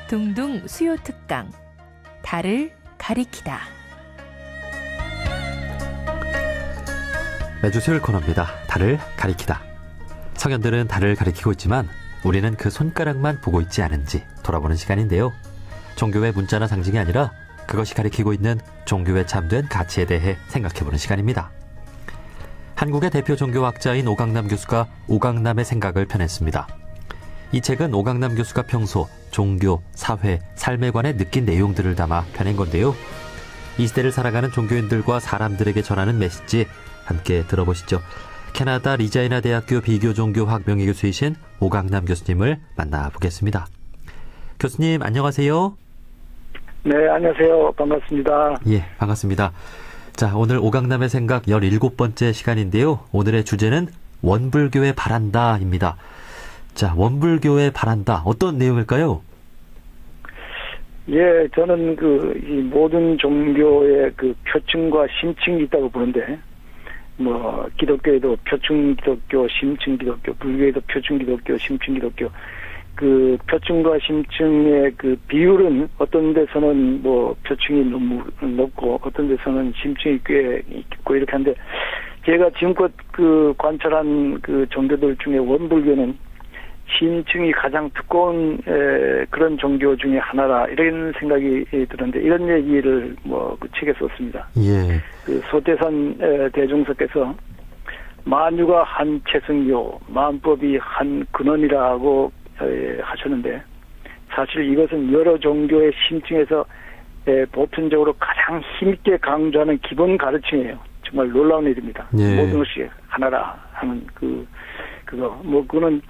둥둥 수요 특강 달을 가리키다. 매주 수요일 코너입니다. 달을 가리키다. 성현들은 달을 가리키고 있지만 우리는 그 손가락만 보고 있지 않은지 돌아보는 시간인데요. 종교의 문자나 상징이 아니라 그것이 가리키고 있는 종교의 참된 가치에 대해 생각해보는 시간입니다. 한국의 대표 종교학자인 오강남 교수가 오강남의 생각을 펴냈습니다. 이 책은 오강남 교수가 평소 종교, 사회, 삶에 관해 느낀 내용들을 담아 펴낸 건데요. 이 시대를 살아가는 종교인들과 사람들에게 전하는 메시지 함께 들어보시죠. 캐나다 리자이나 대학교 비교종교학 명예교수이신 오강남 교수님을 만나보겠습니다. 교수님 안녕하세요. 네, 안녕하세요. 반갑습니다. 예, 반갑습니다. 자, 오늘 오강남의 생각 17번째 시간인데요. 오늘의 주제는 원불교에 바란다입니다. 자, 원불교에 바란다. 어떤 내용일까요? 예, 저는 이 모든 종교의 표층과 심층이 있다고 보는데, 기독교에도 표층 기독교, 심층 기독교, 불교에도 표층 기독교, 심층 기독교, 표층과 심층의 비율은 어떤 데서는 표층이 너무 높고, 어떤 데서는 심층이 꽤 있고, 이렇게 한데, 제가 지금껏 관찰한 종교들 중에 원불교는 심층이 가장 두꺼운 그런 종교 중에 하나라 이런 생각이 드는데 이런 얘기를 그 책에 썼습니다. 예. 소태산 대종석께서 만유가 한 채승교, 만법이 한 근원이라고 하셨는데 사실 이것은 여러 종교의 심층에서 보편적으로 가장 힘있게 강조하는 기본 가르침이에요. 정말 놀라운 일입니다. 예. 모든 것이 하나라 하는 그거는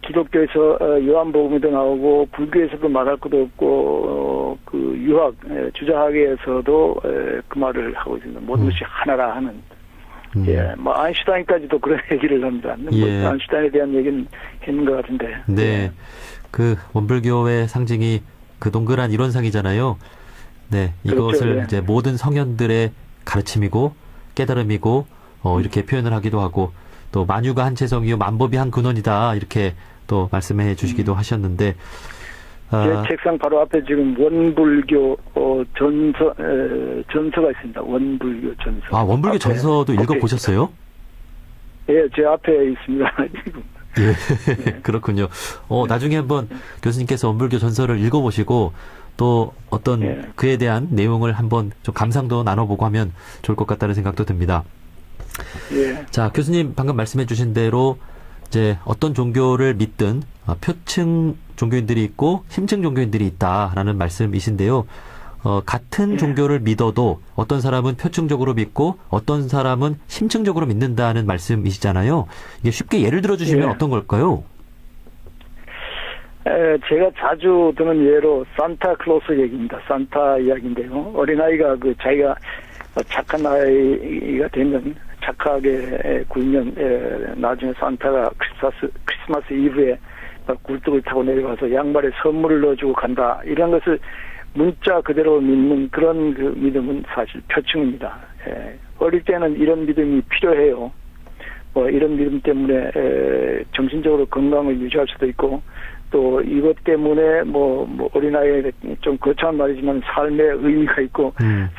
기독교에서 요한복음에도 나오고 불교에서도 말할 것도 없고 유학 주자학에서도 그 말을 하고 있습니다. 모든 것이 하나라 하는. 예, 아인슈타인까지도 그런 얘기를 합니다. 예. 아인슈타인에 대한 얘기는 했는 것 같은데. 네, 원불교의 상징이 동그란 이론상이잖아요. 네, 이것을 그렇죠, 예. 이제 모든 성현들의 가르침이고 깨달음이고 이렇게 표현을 하기도 하고 또 만유가 한 채성이요 만법이 한 근원이다 이렇게 또 말씀해 주시기도 하셨는데 제 책상 바로 앞에 지금 원불교 전서가 있습니다. 원불교 전서. 아, 원불교 전서도 읽어보셨어요? 예, 제 앞에 있습니다. 예, 네. 그렇군요. 나중에 한번 교수님께서 원불교 전서를 읽어보시고 또 어떤 그에 대한 내용을 한번 좀 감상도 나눠보고 하면 좋을 것 같다는 생각도 듭니다. 예. 자, 교수님 방금 말씀해 주신 대로 이제 어떤 종교를 믿든 표층 종교인들이 있고 심층 종교인들이 있다라는 말씀이신데요. 같은 종교를 믿어도 어떤 사람은 표층적으로 믿고 어떤 사람은 심층적으로 믿는다는 말씀이시잖아요. 이게 쉽게 예를 들어 주시면 어떤 걸까요? 제가 자주 드는 예로 산타클로스 얘기입니다. 산타 이야기인데요. 어린아이가 자기가 착한 아이가 되면 착하게 굴면 나중에 산타가 크리스마스 이브에 굴뚝을 타고 내려가서 양말에 선물을 넣어주고 간다. 이런 것을 문자 그대로 믿는 그런 믿음은 사실 표층입니다. 어릴 때는 이런 믿음이 필요해요. 이런 믿음 때문에 정신적으로 건강을 유지할 수도 있고 또 이것 때문에 어린아이에게 좀 거창한 말이지만 삶의 의미가 있고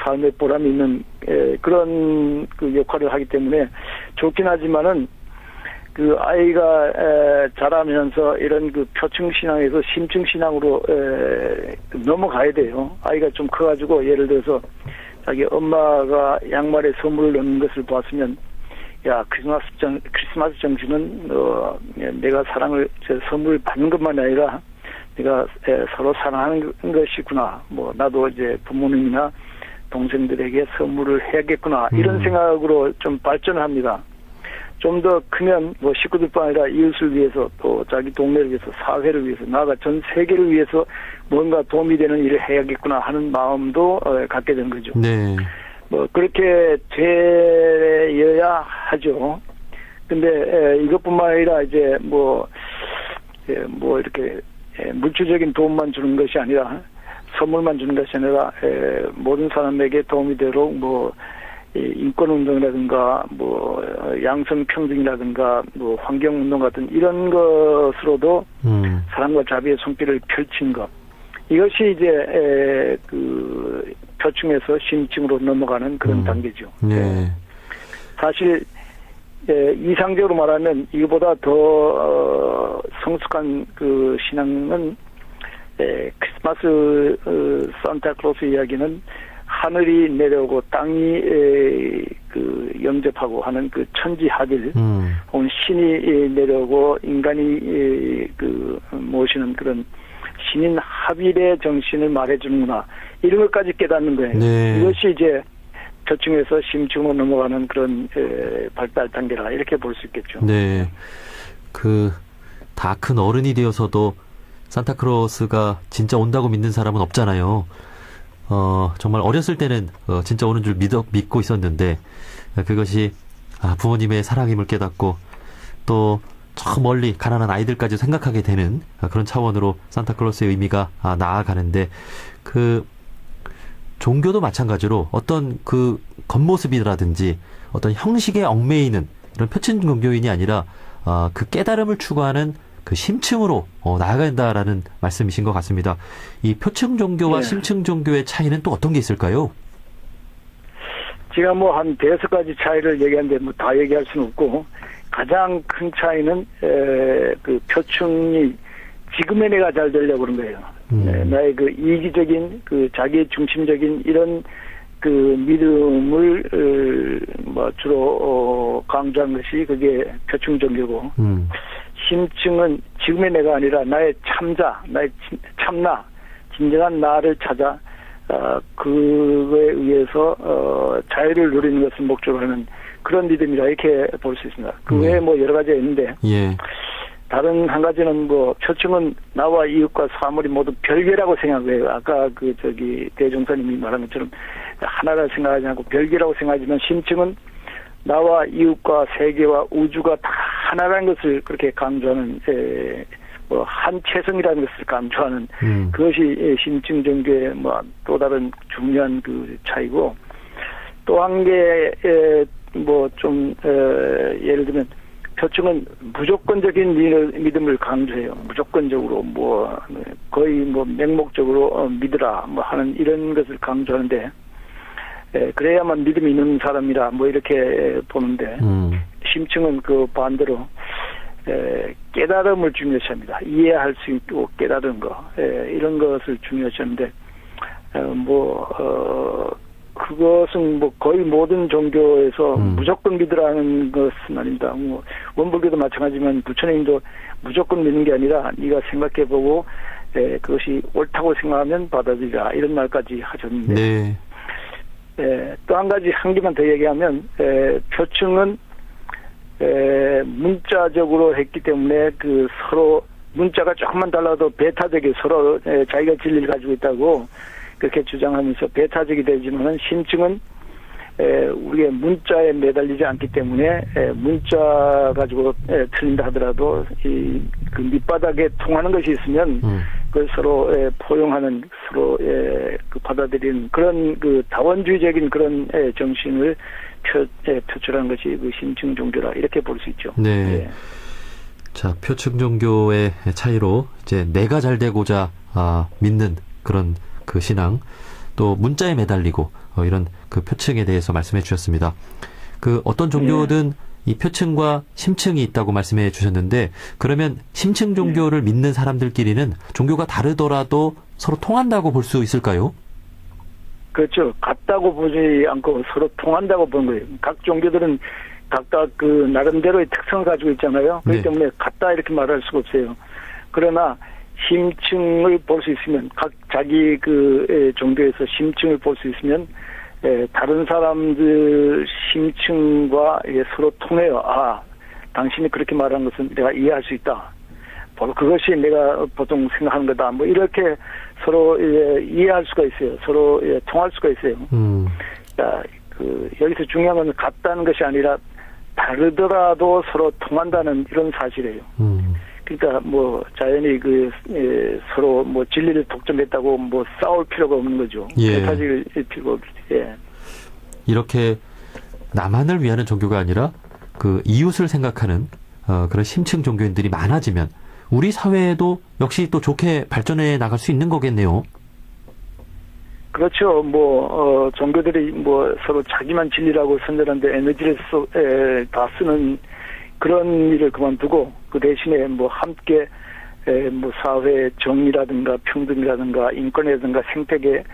삶의 보람이 있는 그런 역할을 하기 때문에 좋긴 하지만은 아이가 자라면서 이런 표층 신앙에서 심층 신앙으로 넘어가야 돼요. 아이가 좀 커가지고 예를 들어서 자기 엄마가 양말에 선물을 넣는 것을 봤으면 야, 크리스마스 정신은 내가 선물을 받는 것만이 아니라 내가 서로 사랑하는 것이구나. 나도 이제 부모님이나 동생들에게 선물을 해야겠구나. 이런 생각으로 좀 발전합니다. 좀 더 크면 식구들뿐 아니라 이웃을 위해서 또 자기 동네를 위해서 사회를 위해서 나아가 전 세계를 위해서 뭔가 도움이 되는 일을 해야겠구나 하는 마음도 갖게 된 거죠. 네. 그렇게 되어야 하죠. 근데 이것뿐만 아니라 이제 이렇게 물질적인 도움만 주는 것이 아니라 선물만 주는 것이 아니라 모든 사람에게 도움이 되도록 인권운동이라든가 양성평등이라든가 환경운동 같은 이런 것으로도 사랑과 자비의 손길을 펼친 것 이것이 이제 그 표층에서 심층으로 넘어가는 그런 단계죠. 네. 사실 이상적으로 말하면 이거보다 더 성숙한 그 신앙은 크리스마스 산타클로스 이야기는 하늘이 내려오고 땅이 그 영접하고 하는 그 천지합일 혹은 신이 내려오고 인간이 그 모시는 그런 신인 합일의 정신을 말해주는구나, 이런 것까지 깨닫는 거예요. 네. 이것이 이제 표층에서 심층으로 넘어가는 그런 발달 단계라, 이렇게 볼 수 있겠죠. 네. 그 다 큰 어른이 되어서도 산타크로스가 진짜 온다고 믿는 사람은 없잖아요. 정말 어렸을 때는 진짜 오는 줄 믿고 있었는데, 그것이 부모님의 사랑임을 깨닫고 또 저 멀리 가난한 아이들까지 생각하게 되는 그런 차원으로 산타클로스의 의미가 나아가는데, 그 종교도 마찬가지로 어떤 그 겉모습이라든지 어떤 형식에 얽매이는 이런 표층 종교인이 아니라 그 깨달음을 추구하는 그 심층으로 나아가야 한다라는 말씀이신 것 같습니다. 이 표층 종교와 심층 종교의 차이는 또 어떤 게 있을까요? 제가 뭐 한 5가지 차이를 얘기하는데 뭐 다 얘기할 수는 없고, 가장 큰 차이는 그 표층이 지금의 내가 잘 되려고 그런 거예요. 나의 그 이기적인 그 자기 중심적인 이런 그 믿음을 뭐 주로 강조한 것이 그게 표층 종교고, 심층은 지금의 내가 아니라 나의 참자, 나의 참나, 진정한 나를 찾아 그거에 의해서 자유를 누리는 것을 목적으로 하는 그런 믿음이라, 이렇게 볼 수 있습니다. 그 외에 뭐 여러 가지가 있는데, 다른 한 가지는 뭐 표층은 나와 이웃과 사물이 모두 별개라고 생각해요. 아까 그 대종사님이 말한 것처럼 하나라 생각하지 않고 별개라고 생각하지만, 심층은 나와 이웃과 세계와 우주가 다 하나라는 것을 그렇게 강조하는 뭐 한체성이라는 것을 강조하는 그것이 심층 종교의 뭐 또 다른 중요한 그 차이고, 또 한 게 뭐 좀 예를 들면 표층은 무조건적인 믿음을 강조해요. 무조건적으로 뭐 거의 뭐 맹목적으로 믿으라 뭐 하는 이런 것을 강조하는데, 그래야만 믿음이 있는 사람이라 뭐 이렇게 보는데, 심층은 그 반대로 깨달음을 중요시합니다. 이해할 수 있고 깨달은 거, 이런 것을 중요시하는데, 그것은 뭐 거의 모든 종교에서 무조건 믿으라는 것은 아닙니다. 뭐 원불교도 마찬가지지만 부처님도 무조건 믿는 게 아니라 네가 생각해보고 그것이 옳다고 생각하면 받아들이라, 이런 말까지 하셨는데, 또 한 가지 한 개만 더 얘기하면, 표층은 문자적으로 했기 때문에 그 서로 문자가 조금만 달라도 배타적이 서로 자기가 진리를 가지고 있다고 그렇게 주장하면서 배타적이 되지만은, 심층은 우리의 문자에 매달리지 않기 때문에 문자 가지고 틀린다 하더라도 그 밑바닥에 통하는 것이 있으면 그걸 서로 포용하는, 서로 그 받아들이는 그런 그 다원주의적인 그런 정신을 표출한 것이 그 심층 종교라, 이렇게 볼 수 있죠. 네. 자, 표층 종교의 차이로 이제 내가 잘 되고자 믿는 그런 그 신앙, 또 문자에 매달리고 이런 그 표층에 대해서 말씀해 주셨습니다. 그 어떤 종교든 이 표층과 심층이 있다고 말씀해 주셨는데, 그러면 심층 종교를 믿는 사람들끼리는 종교가 다르더라도 서로 통한다고 볼 수 있을까요? 그렇죠. 같다고 보지 않고 서로 통한다고 보는 거예요. 각 종교들은 각각 그 나름대로의 특성을 가지고 있잖아요. 그렇기 때문에 같다 이렇게 말할 수가 없어요. 그러나 심층을 볼 수 있으면, 각 자기 그 종교에서 심층을 볼 수 있으면 다른 사람들 심층과 서로 통해요. 당신이 그렇게 말한 것은 내가 이해할 수 있다. 바로 그것이 내가 보통 생각하는 거다. 뭐 이렇게 서로 이해할 수가 있어요. 서로 통할 수가 있어요. 여기서 중요한 건 같다는 것이 아니라 다르더라도 서로 통한다는 이런 사실이에요. 그러니까 뭐 자연히 서로 뭐 진리를 독점했다고 뭐 싸울 필요가 없는 거죠. 배타질 필요가 없죠. 이렇게 나만을 위하는 종교가 아니라 그 이웃을 생각하는 그런 심층 종교인들이 많아지면 우리 사회도 역시 또 좋게 발전해 나갈 수 있는 거겠네요. 그렇죠. 종교들이 서로 자기만 진리라고 선전하는데 에너지를 다 쓰는 그런 일을 그만두고 그 대신에 함께 사회 정의라든가 평등이라든가 인권이라든가 생태계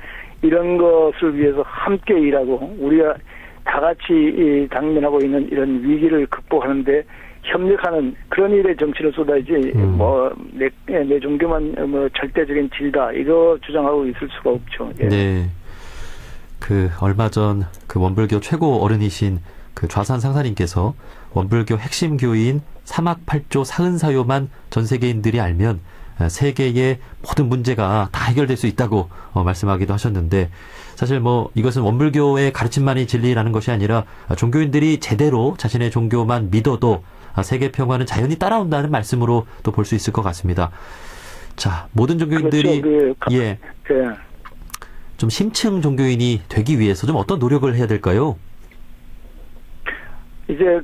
이런 것을 위해서 함께 일하고 우리가 다 같이 당면하고 있는 이런 위기를 극복하는데 협력하는 그런 일에 정치를 쏟아야지 내 종교만 절대적인 진리다 이거 주장하고 있을 수가 없죠. 예. 네. 얼마 전 원불교 최고 어른이신 좌산 상사님께서 원불교 핵심 교인 사막팔조 사은사요만 전 세계인들이 알면 세계의 모든 문제가 다 해결될 수 있다고 말씀하기도 하셨는데, 사실 이것은 원불교의 가르침만이 진리라는 것이 아니라 종교인들이 제대로 자신의 종교만 믿어도 세계 평화는 자연히 따라온다는 말씀으로 또 볼 수 있을 것 같습니다. 자, 모든 종교인들이 그렇죠. 좀 심층 종교인이 되기 위해서 좀 어떤 노력을 해야 될까요? 이제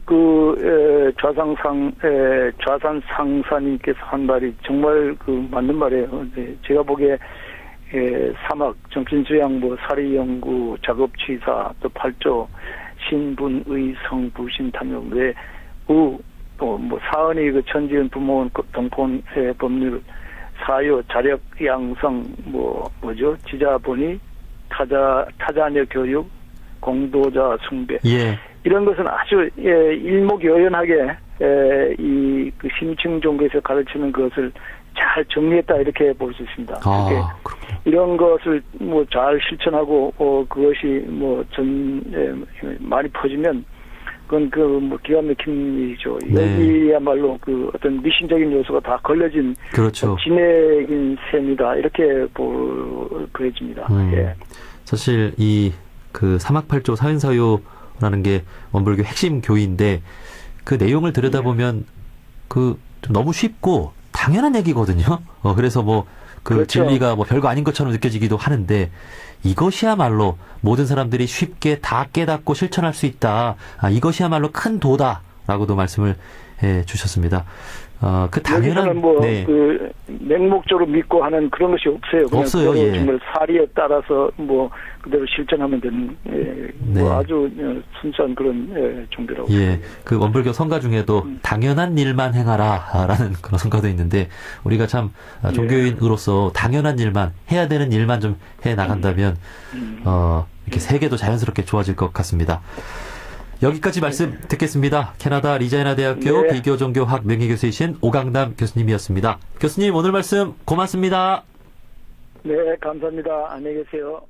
좌산 상사님께서 한 말이 정말 맞는 말이에요. 제가 보기에 사막, 정신수양, 사리연구, 작업취사, 또 팔조, 신분, 의성, 부신, 탐욕, 사언이 천지은 부모원, 동폰, 법률, 사유, 자력, 양성, 지자본의, 타자녀 교육, 공도자 숭배. 예. 이런 것은 아주 일목요연하게 심층 종교에서 가르치는 것을 잘 정리했다 이렇게 볼 수 있습니다. 이런 것을 잘 실천하고 그것이 많이 퍼지면 그건 기가 막힌 일이죠. 네. 여기야말로 어떤 미신적인 요소가 다 걸려진 그렇죠. 진액인 셈이다 이렇게 그려집니다. 예. 사실 사막팔조 사은사요라는 게 원불교 핵심 교인데 그 내용을 들여다보면 좀 너무 쉽고 당연한 얘기거든요. 그래서 그렇죠. 진리가 별거 아닌 것처럼 느껴지기도 하는데 이것이야말로 모든 사람들이 쉽게 다 깨닫고 실천할 수 있다. 이것이야말로 큰 도다라고도 말씀을 해 주셨습니다. 당연한 맹목적으로 믿고 하는 그런 것이 없어요. 없어요. 예. 정말 사리에 따라서 그대로 실천하면 되는 아주 순수한 그런 종교라고. 예. 원불교 성가 중에도 당연한 일만 행하라라는 그런 성가도 있는데 우리가 참 종교인으로서 당연한 일만 해야 되는 일만 좀 해 나간다면 이렇게 세계도 자연스럽게 좋아질 것 같습니다. 여기까지 말씀 듣겠습니다. 캐나다 리자이나 대학교 비교종교학 명예교수이신 오강남 교수님이었습니다. 교수님 오늘 말씀 고맙습니다. 네, 감사합니다. 안녕히 계세요.